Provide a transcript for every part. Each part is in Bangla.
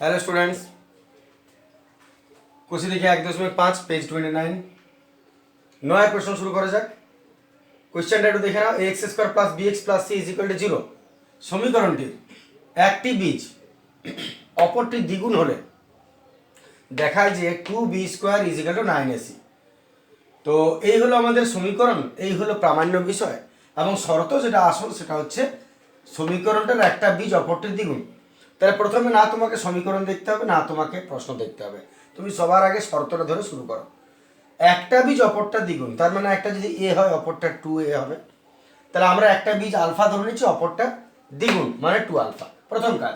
हेलो स्टूडेंट्स, कुछ देखिए 1.5 पेज 29 नया प्रश्न शुरू करा যাক। কোশ্চেনটা একটু দেখে নাও। ax square plus bx plus c is equal to 0 সমীকরণটির একটি বীজ অপরটির দ্বিগুণ হলে দেখায় যে 2b square is equal two 9ac। তো এই হলো আমাদের সমীকরণ, এই হলো প্রামাণ্য বিষয় এবং শর্ত যেটা আসল সেটা হচ্ছে সমীকরণটার একটা বীজ অপরটির দ্বিগুণ। তাহলে প্রথমে না তোমাকে সমীকরণ দেখতে হবে না তোমাকে প্রশ্ন দেখতে হবে, তুমি সবার আগে শর্তটা ধরে শুরু করো। একটা বীজ অপরটা দ্বিগুণ, তার মানে একটা যদি এ হয় অপরটা 2a হবে। তাহলে আমরা একটা বীজ আলফা ধরে নিচ্ছি, অপরটা দ্বিগুণ মানে 2 আলফা। প্রথম কাজ,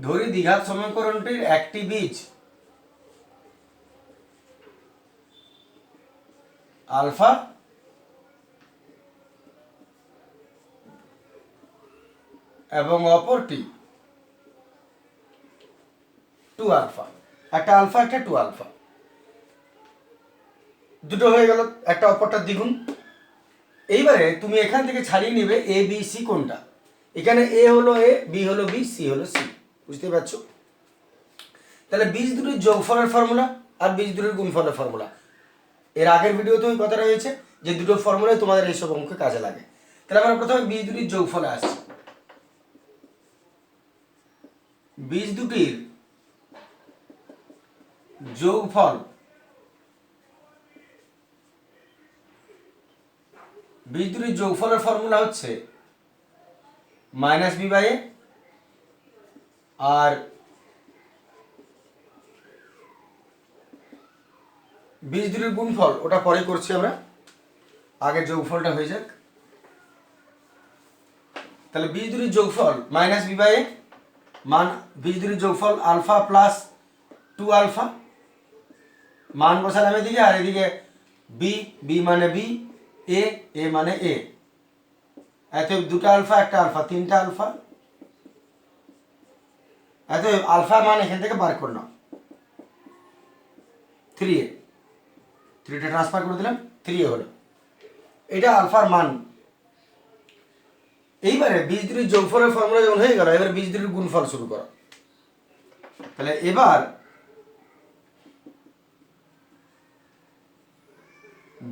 ধরি দ্বিঘাত সমীকরণটির একটি বীজ আলফা এবং অপরটি 2 আলফা। একটা আলফা একটা 2 আলফা, দুটো হয়ে গেল, একটা অপরটা দ্বিগুণ। এইবারে তুমি এখান থেকে ছাড়িয়ে নেবে এ বি সি কোনটা। এখানে এ হলো এ, বি হলো বি, সি হলো সি। বুঝতে পারছো? তাহলে বীজ দুটির যোগফলের ফর্মুলা আর বীজ দুটির গুণফলের ফর্মুলা, এর আগের ভিডিওতে ওই কথা রয়েছে যে দুটো ফর্মুলাই তোমাদের এইসব অঙ্কে কাজে লাগে। তাহলে আমরা প্রথমে বীজ দুটির যোগফলে আসছি। বীজ দুটির যোগফল, বীজ দুটির যোগফলের ফর্মুলা হচ্ছে মাইনাস বি বাই এ, আর বীজ দুটির গুণফল ওটা পরে করছি আমরা, আগে যোগফলটা হয়ে যাক। তাহলে বীজ দুটির যোগফল মাইনাস বি বাই এ, মান বীজ দুটির যোগফল আলফা প্লাস 2 আলফা, মান বসালাম এদিকে, আর এদিকে বি, বি মানে বি, এ, এ মানে এ। এত দুটো আলফা একটা আলফা, তিনটা আলফা। এত আলফা মান এখান থেকে বার করে নাও, 3a, 3টা ট্রান্সফার করে দিলাম, 3a হলো। এটা আলফার মান। এইবারে বীজ দুটির যোগফলের ফর্মুলা যখন হয়ে গেল, এবারে বীজ দুটির গুণফল শুরু করো। তাহলে এবার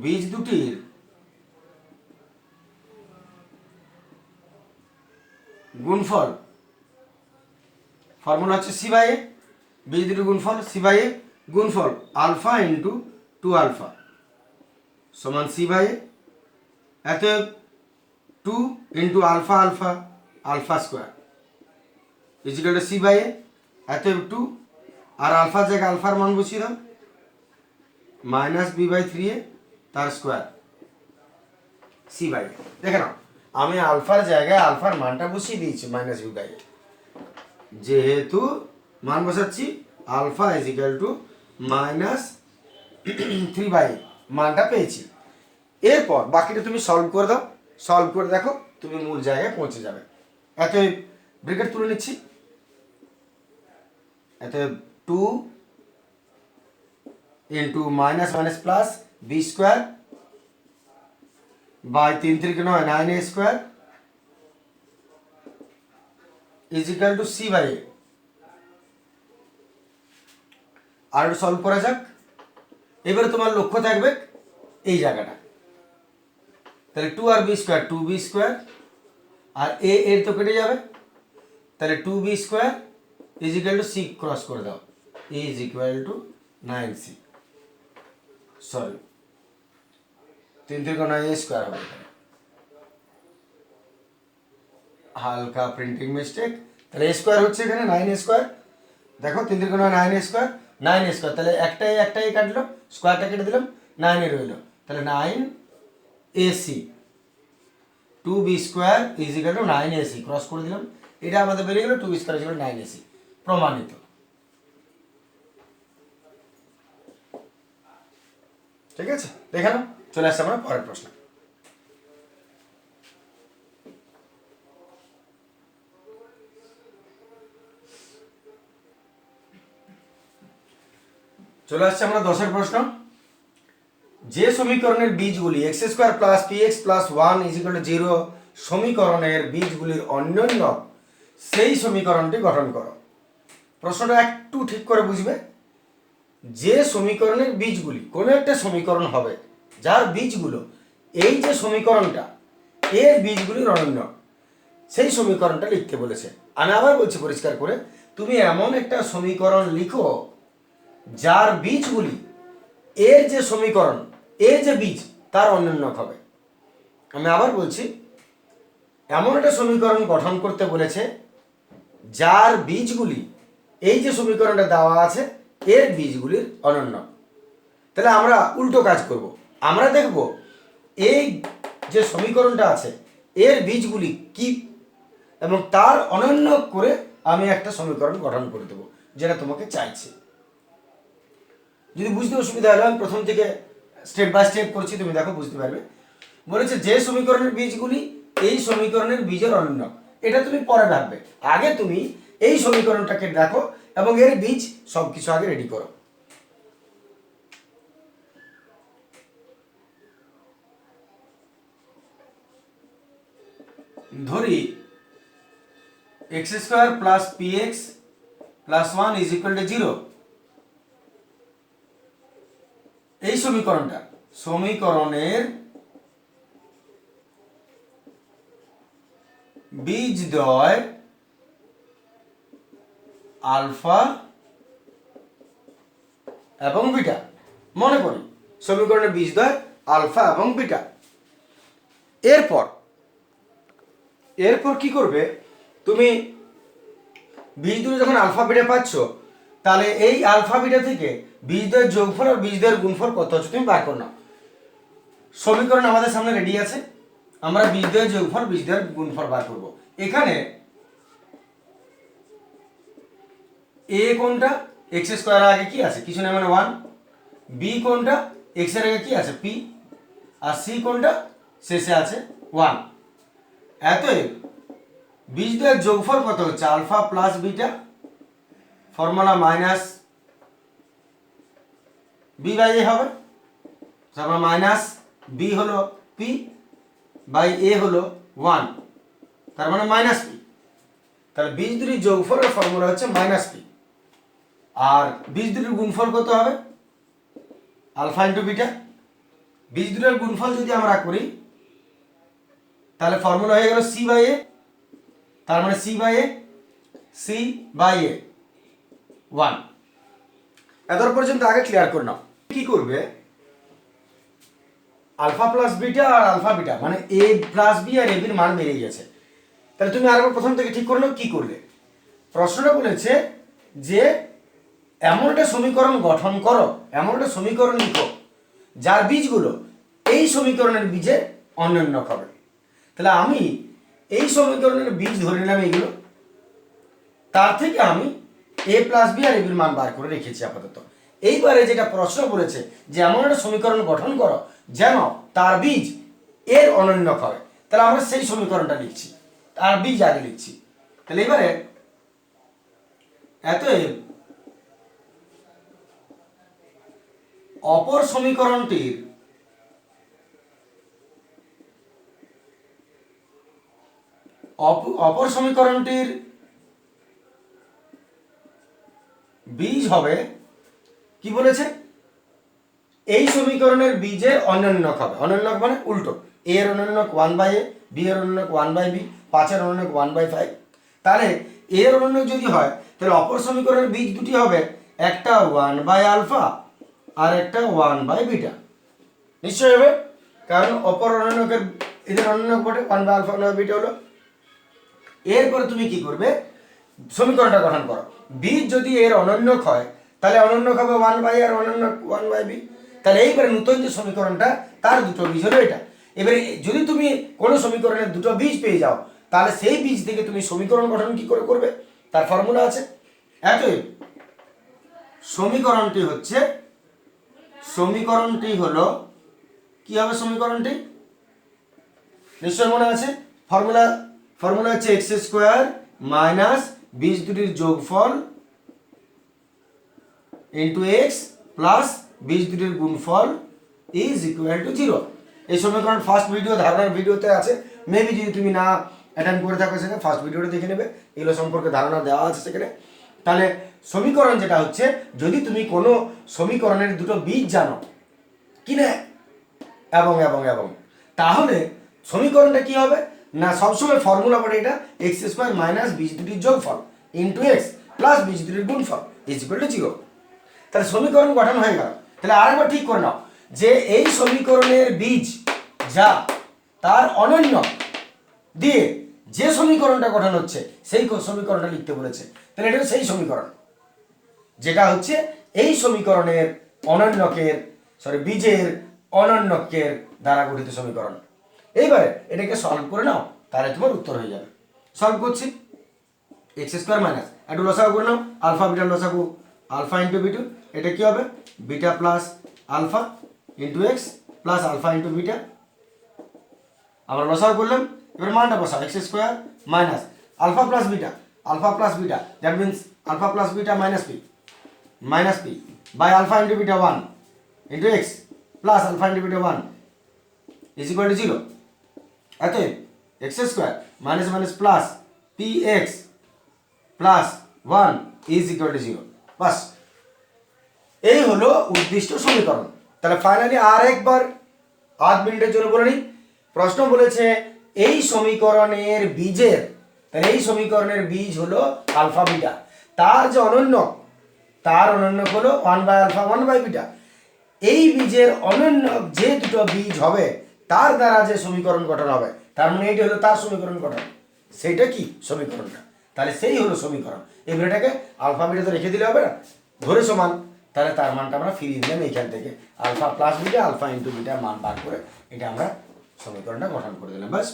বীজ দুটির গুণফল ফর্মুলা হচ্ছে সি বাই এ, বীজ দুটির গুণফল সি বাই এ, গুণফল আলফা ইন্টু 2 আলফা সমান সি বাই এ। এত 2 into alpha alpha, alpha square is equal to C by A. এত 2 আর আলফার জায়গায় আলফার মান বসিয়ে দাও, মাইনাস বি বাই 3a তার স্কোয়ার সি বাই এ। দেখে নাও, আমি আলফার জায়গায় আলফার মানটা বসিয়ে দিয়েছি মাইনাস বি বাই এ, যেহেতু মান বসাচ্ছি alpha is equal to minus 3 by মানটা পেয়েছি। এরপর বাকিটা তুমি সলভ করে দাও, সলভ করে দেখো তুমি মূল জায়গায় পৌঁছে যাবে। এত ব্রেকেট তুলে নিচ্ছি, এত 2 into minus minus plus B square by 3 3 9 9a square is equal to C by A. আর একটু সলভ করা যাক। এবারে তোমার লক্ষ্য থাকবে এই জায়গাটা, তাহলে 2 আর বি স্কোয়ার 2b স্কোয়ার, আর এ এর তো কেটে যাবে, তাহলে 2b square is equal to C cross করে দাও, A is equal to 9c, sorry 3 3 9 square হবে, হালকা প্রিন্টিং মিস্টেক। তাহলে এ স্কোয়ার হচ্ছে এখানে 9 স্কোয়ার, দেখো 3 3 9 স্কোয়ার 9 স্কোয়ার, তাহলে একটাই একটাই কাটলো, স্কোয়ারটা কেটে দিলাম, 9 রইলো, তাহলে 9ac 2b square is equal two 9ac cross করে দিলাম, এটা আমাদের বেরিয়ে গেল 2b square is equal two 9ac, প্রমাণিত। ঠিক আছে, দেখে নাও। চলে আসছে আমরা পরের প্রশ্ন। চলে আসছে আমরা 10এর প্রশ্ন। যে সমীকরণের বীজগুলি x square plus p x plus 1 is equal to 0 সমীকরণের বীজগুলির অন্যান্য সেই সমীকরণটি গঠন করো। প্রশ্নটা একটু ঠিক করে বুঝবে। যে সমীকরণের বীজগুলি, কোনো একটা সমীকরণ হবে যার বীজগুলো এই যে সমীকরণটা এর বীজগুলির অনন্য, সেই সমীকরণটা লিখতে বলেছে। আমি আবার বলছি পরিষ্কার করে, তুমি এমন একটা সমীকরণ লিখো যার বীজগুলি এর যে সমীকরণ এর যে বীজ তার অনন্য হবে। আমি আবার বলছি, এমন একটা সমীকরণ গঠন করতে বলেছে যার বীজগুলি এই যে সমীকরণটা দেওয়া আছে এর বীজগুলির অনন্য। তাহলে আমরা উল্টো কাজ করব, আমরা দেখব এই যে সমীকরণটা আছে এর বীজগুলি কি এবং তার অনন্য করে আমি একটা সমীকরণ গঠন করে দেবো যেটা তোমাকে চাইছে। যদি বুঝতে অসুবিধা হলে আমি প্রথম থেকে স্টেপ বাই স্টেপ করছি, তুমি দেখো বুঝতে পারবে। বলেছে যে সমীকরণের বীজগুলি এই সমীকরণের বীজের অনন্য, এটা তুমি পরে ভাববে, আগে তুমি এই সমীকরণটাকে দেখো এবং এর বীজ সব কিছু আগে রেডি করো। ধরি x² plus px plus 1 is equal to 0। এই সমীকরণের বীজদ্বয় আলফা এবং বিটা। মনে করি সমীকরণের বীজদ্বয় আলফা এবং বিটা। এরপর কি করবে, তুমি বীজদ্বয় যখন আলফা বিটা পাচ্ছ, তাহলে এই আলফা বিটা থেকে বীজদ্বয়ের যোগফল আর বীজদ্বয়ের গুণফল কত হচ্ছে তুমি বার করো। সমীকরণ আমাদের সামনে রেডি আছে, আমরা বীজদ্বয়ের যোগফল বীজদ্বয়ের গুণফল বার করব। এখানে এ কোনটা, এক্স স্কোয়ার আগে কি আছে, কিছু না মানে 1। বি কোনটা, এক্স এর আগে কি আছে, পি। আর সি কোনটা, শেষে আছে 1। এতএব বীজদ্বয়ের যোগফল কত হচ্ছে, alpha plus beta, formula minus B by A হবে। তারপর মাইনাস বি হলো পি বাই এ হলো 1, তার মানে মাইনাস পি। তাহলে বীজ দুটির যোগফলের ফর্মুলা হচ্ছে মাইনাস পি। আর বীজ দুটির গুণফল কত হবে, আলফা ইন্টু বিটা। বীজ দুটির গুণফল যদি আমরা করি তাহলে ফর্মুলা হয়ে গেল সি বাই এ, তার মানে সি বাই এ 1। এত পর্যন্ত আগে ক্লিয়ার করে নাও। কি করবে, আলফা প্লাস বিটা আর আলফা বিটা মানে এ প্লাস বি আর এ বির মান বেরিয়ে গেছে। তাহলে তুমি আরেকবার প্রথম থেকে ঠিক করে নাও কি করলে। প্রশ্নটা বলেছে যে এমন একটা সমীকরণ গঠন করো, এমন একটা সমীকরণ লিখো যার বীজগুলো এই সমীকরণের বীজে অনন্য হবে। তাহলে আমি এই সমীকরণের বীজ ধরে নিলাম এইগুলো, তার থেকে আমি এ প্লাস বি আর এ বির মান বার করে রেখেছি আপাতত। এইবারে যেটা প্রশ্ন বলেছে যে এমন একটা সমীকরণ গঠন করো যেন তার বীজ এর অনন্য হবে, তাহলে আমরা সেই সমীকরণটা লিখছি, তার বীজ আগে লিখছি। তাহলে এবারে অতএব অপর সমীকরণটির বীজ হবে কি বলেছে, এই সমীকরণের বীজের অনন্যক হবে। অনন্যক মানে উল্টো, এ এর অনন্যক 1/a, বি এর অনন্যক 1/b, 5 এর অনন্যক 1/5। তাহলে এ এর অনন্যক যদি হয় তাহলে অপর সমীকরণের বীজ দুটি হবে, একটা 1/আলফা আর একটা 1/বিটা। নিশ্চয় হবে, কারণ অপর অনন্যকের এদের অনন্যক বটে, 1/আলফা 1/বিটা হলো। এরপরে তুমি কি করবে, সমীকরণটা গঠন করো। বীজ যদি এর অনন্যক হয় তাহলে অনন্যক হবে 1/a আর অনন্যক 1/b। তাহলে এইবারে নতুন যে সমীকরণটা তার দুটো বীজ হলো এটা। এবারে যদি তুমি কোনো সমীকরণের দুটো বীজ পেয়ে যাও তাহলে সেই বীজ থেকে তুমি সমীকরণ গঠন কি করে করবে, তার ফর্মুলা আছে। অতএব সমীকরণটি হলো কি হবে, সমীকরণটি নিশ্চয় মনে আছে, ফর্মুলা হচ্ছে x² মাইনাস বীজ দুটির যোগফল ইন্টু x প্লাস বীজ দুটির গুণফল ইজ ইকুয়াল টু 0। এই সমীকরণ ফার্স্ট ভিডিও ধারণার ভিডিওতে আছে, মেবি যদি তুমি না অ্যাটেন্ড করে থাকো সেখানে, ফার্স্ট ভিডিওটা দেখে নেবে, এগুলো সম্পর্কে ধারণা দেওয়া আছে সেখানে। তাহলে সমীকরণ যেটা হচ্ছে, যদি তুমি কোনো সমীকরণের দুটো বীজ জানো কি না, এবং এবং এবং তাহলে সমীকরণটা কি হবে না, সবসময় ফর্মুলা পড়ে এটা এক্স স্কোয়ার মাইনাস বীজ দুটির যোগফল ইন্টু এক্স প্লাস বীজ দুটির গুণফল ইজ ইকুয়াল টু 0। তাহলে সমীকরণ গঠন হয়ে গেল। তাহলে আরেকবার ঠিক করে নাও যে এই সমীকরণের বীজ যা, তার অনন্য দিয়ে যে সমীকরণটা গঠন হচ্ছে সেই সমীকরণটা লিখতে বলেছে। তাহলে এটা সেই সমীকরণ যেটা হচ্ছে এই সমীকরণের অনন্যকের বীজের অনন্যকের দ্বারা গঠিত সমীকরণ। এইবারে এটাকে সলভ করে নাও, তাহলে তোমার উত্তর হয়ে যাবে। সলভ করছি, এক্স স্কোয়ার মাইনাস একটু লসাগু করে নাও, আলফা বিটা লসাগু, আলফা ইন্টু বিটু, এটা কি হবে beta plus alpha into x plus alpha into beta. আমরা লসাগু করলাম, এবার মানটা বসাও, x square minus alpha plus beta, that means alpha plus beta minus p by alpha into beta 1 into x plus alpha into beta 1 is equal to 0। অতএব x square minus minus plus p x plus 1 is equal to 0। বাস, এই হলো উদ্দিষ্ট সমীকরণ। তাহলে ফাইনালি আর একবার আধ মিনিটের জন্য বলে নিই। প্রশ্ন বলেছে এই সমীকরণের বীজের, তাহলে এই সমীকরণের বীজ হলো আলফা বিটা, তার যে অনন্য, তার অনন্য হলো 1 বাই আলফা 1 বাই বিটা। এই বীজের অনন্য যে দুটো বীজ হবে তার দ্বারা যে সমীকরণ গঠন হবে, তার মানে এইটা হলো তার সমীকরণ গঠন, সেইটা কি সমীকরণটা, তাহলে সেই হলো সমীকরণ। এই বিটাকে আলফা বিটা তো রেখে দিলে হবে না, ধরে সমান, তাহলে তার মানটা আমরা ফিরিয়ে দিলাম এইখান থেকে, alpha plus beta alpha into বিটার মান বার করে এটা আমরা সমীকরণটা গঠন করে দিলাম। বাস,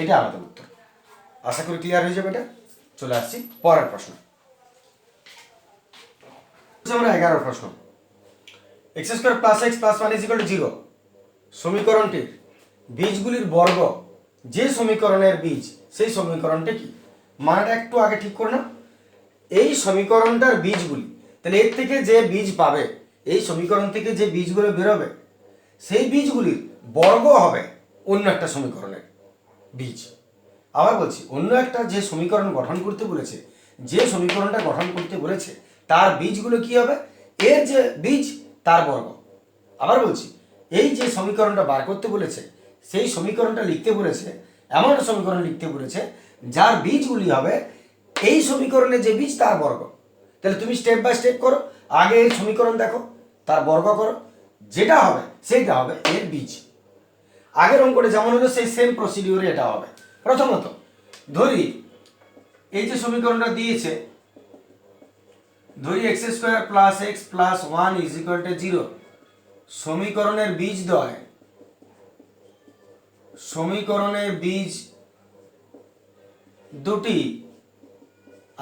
এটা আমাদের উত্তর। আশা করি ক্লিয়ার হয়ে যাবে এটা। চলে আসছি পরের প্রশ্ন। আমরা 11 প্রশ্ন, x square plus X plus 1 is equal to 0 সমীকরণটির বীজগুলির বর্গ যে সমীকরণের বীজ সেই সমীকরণটা কি। মানটা একটু আগে ঠিক করে না, এই সমীকরণটার বীজগুলি, তাহলে এর থেকে যে বীজ পাবে, এই সমীকরণ থেকে যে বীজগুলো বেরোবে সেই বীজগুলির বর্গ হবে অন্য একটা সমীকরণের বীজ। আবার বলছি, অন্য একটা যে সমীকরণ গঠন করতে বলেছে, যে সমীকরণটা গঠন করতে বলেছে তার বীজগুলো কি হবে, এর যে বীজ তার বর্গ। আবার বলছি, এই যে সমীকরণটা বার করতে বলেছে সেই সমীকরণটা লিখতে বলেছে, এমন একটা সমীকরণ লিখতে বলেছে যার বীজগুলি হবে এই সমীকরণের যে বীজ তার বর্গ। তাহলে তুমি স্টেপ বাই স্টেপ করো, আগে এর সমীকরণ দেখো, তার বর্গ করো, যেটা হবে সেইটা হবে এর বীজ। আগের অঙ্কটা যেমন হলো সেই সেম প্রসিডিওরে এটা হবে। প্রথমত ধরি এই যে সমীকরণটা দিয়েছে, ধরি x square plus X plus 1 is equal to 0 সমীকরণের বীজ দ্বয়, সমীকরণের বীজ দুটি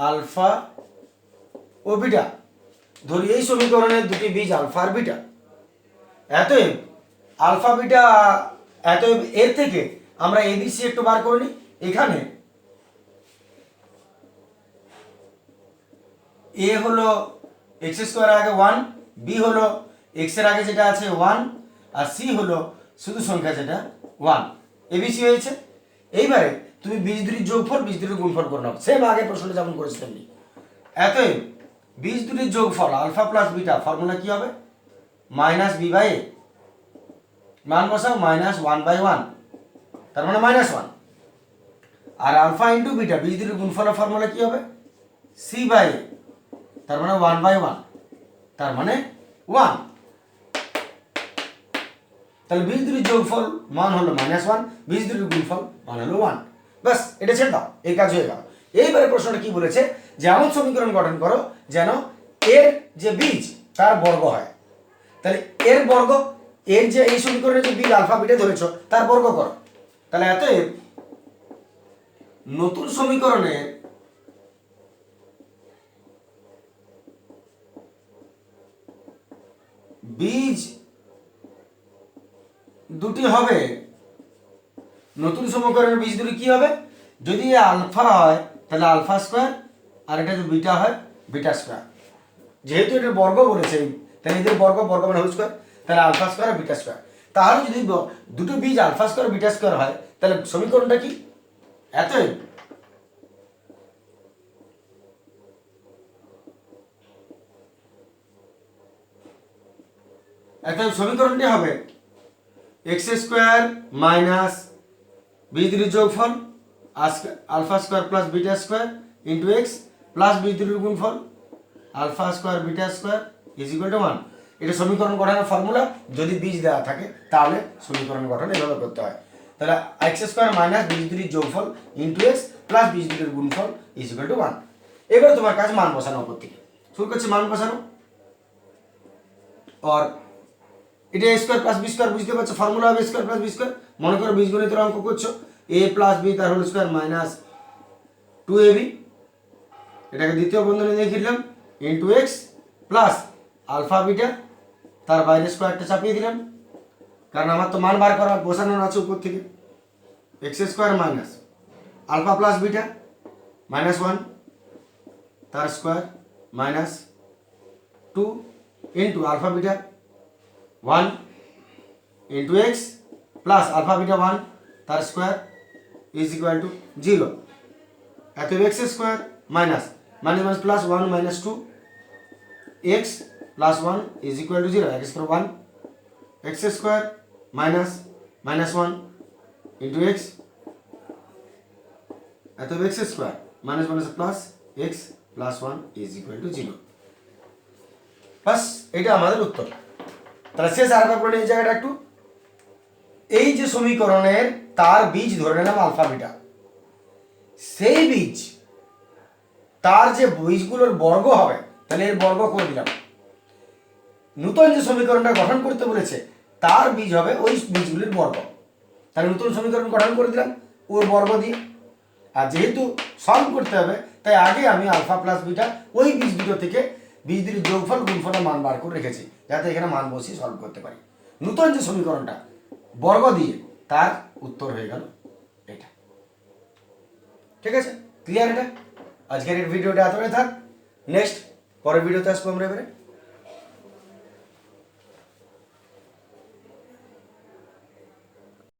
আলফা ও বিটা। ধরি এই সমীকরণের দুটি বীজ আলফা আর বিটা, এতএব আলফা বিটা, এতএব এর থেকে আমরা এবিসি একটু বার করে নিই। এখানে এ হলো এক্স স্কোয়ার আগে 1, বি হলো এক্স এর আগে যেটা আছে 1, আর সি হলো শুধু সংখ্যা যেটা 1, এবিসি হয়েছে। এইবারে তুমি বীজ দুটির যোগফল বীজ দুটির গুণফল করে নাও, সেম আগে প্রশ্নটা যেমন করেছি তেমনি। এতএব বীজ দুটির যোগফল আলফা প্লাস বিটা ফর্মুলা কি হবে মাইনাস বি বাই এ, মান বসাও মাইনাস 1 বাই 1, তার মানে মাইনাস 1। আর আলফা ইন্টু বিটা বীজ দুটির গুণফলের ফর্মুলা কি হবে সি বাই এ, তার মানে 1 বাই 1, তার মানে 1। তাহলে বীজ দুটির যোগফল মান হলো -1, বীজ দুটির গুণফল মান হলো 1। বাস, এটা ছেড়ে দাও, এই কাজ হয়ে গেল। এইবারে প্রশ্নটা কি বলেছে যে এমন সমীকরণ গঠন করো যেন এর যে বীজ তার বর্গ হয়। তাহলে এর বর্গ, এর যে এই সমীকরণের যে বীজ আলফা বিটা ধরেছো তার বর্গ করো। তাহলে এতএব নতুন সমীকরণের বীজ দুটি হবে, নতুন সমীকরণের বীজ দুটি কি হবে, যদি আলফা হয় তাহলে আলফা স্কোয়ার, আর এটা যদি বিটা হয় বিটা স্কোয়ার। যেহেতু এটা বর্গ বলেছে তাহলে এদের বর্গ মানে হোল স্কোয়ার, তাহলে আলফা স্কোয়ার আর বিটা স্কোয়ার। তাহলে যদি দুটো বীজ আলফা স্কোয়ার বিটা স্কোয়ার হয় তাহলে সমীকরণটা কি অতএব সমীকরণটি হবে এক্স স্কোয়ার মাইনাস বীজদ্বির যোগফল alpha square plus beta square into x plus বীজদ্বির গুণফল alpha square beta square is equal to 1। এটা সমীকরণ গঠনের ফর্মুলা। যদি বীজ দেওয়া থাকে তাহলে সমীকরণ গঠন এভাবে করতে হয়। তাহলে এক্স স্কোয়ার মাইনাস বীজদ্বির যোগফল ইন্টু এক্স প্লাস বীজদ্বির গুণফল ইজ ইকুয়াল টু 1। এবার তোমার কাছে মান বসানো উপর থেকে শুরু করছে মান বসানো। আর এটা এ স্কোয়ার প্লাস বি স্কোয়ার বুঝতে পারছো, ফর্মুলা হবে স্কোয়ার প্লাস বি স্কোয়ার। মনে করো বীজগণিতের অঙ্ক করছো, এ প্লাস বি তার হোল স্কোয়ার মাইনাস 2ab, এটাকে দ্বিতীয় বন্ধনী লিখে দিলাম into x plus alpha beta তার বাইরে স্কোয়ারটা চাপিয়ে দিলাম, কারণ আমার তো মান বার করা বসানো আছে উপর থেকে। X square minus alpha plus beta minus 1 তার square minus 2 into alpha beta 1 into x plus alpha beta 1 তার স্কোয়ার ইজ ইকুয়াল টু 0। এত X square minus minus minus plus 1 minus 2 X plus 1 is equal to 0। X square 1 X square minus minus 1 into X এত X square minus minus plus X plus 1 is equal to 0। বাস এটা আমাদের উত্তর। তাহলে শেষ আরেকবার করে এই জায়গাটা একটু, এই যে সমীকরণের তার বীজ ধরে নিলাম আলফা বিটা, সেই বীজ তার যে বীজগুলোর বর্গ হবে, তাহলে এর বর্গ করে দিলাম। নতুন যে সমীকরণটা গঠন করতে বলেছে তার বীজ হবে ওই বীজগুলির বর্গ, তাহলে নতুন সমীকরণ গঠন করে দিলাম ওর বর্গ দিয়ে। আর যেহেতু সলভ করতে হবে তাই আগে আমি আলফা প্লাস বিটা ওই বীজ দুটো থেকে বীজদের যোগফল গুণফলের মান বার করে রেখেছি, যাতে এখানে মান বসিয়ে সলভ করতে পারি। নতুন যে সমীকরণটা বর্গ দিয়ে তার উত্তর হয়ে গেল এটা। ঠিক আছে, ক্লিয়ার? এটা আজকের এই ভিডিওটা এতটাই থাক। নেক্সট পরের ভিডিওতে আসবো আমরা এবারে।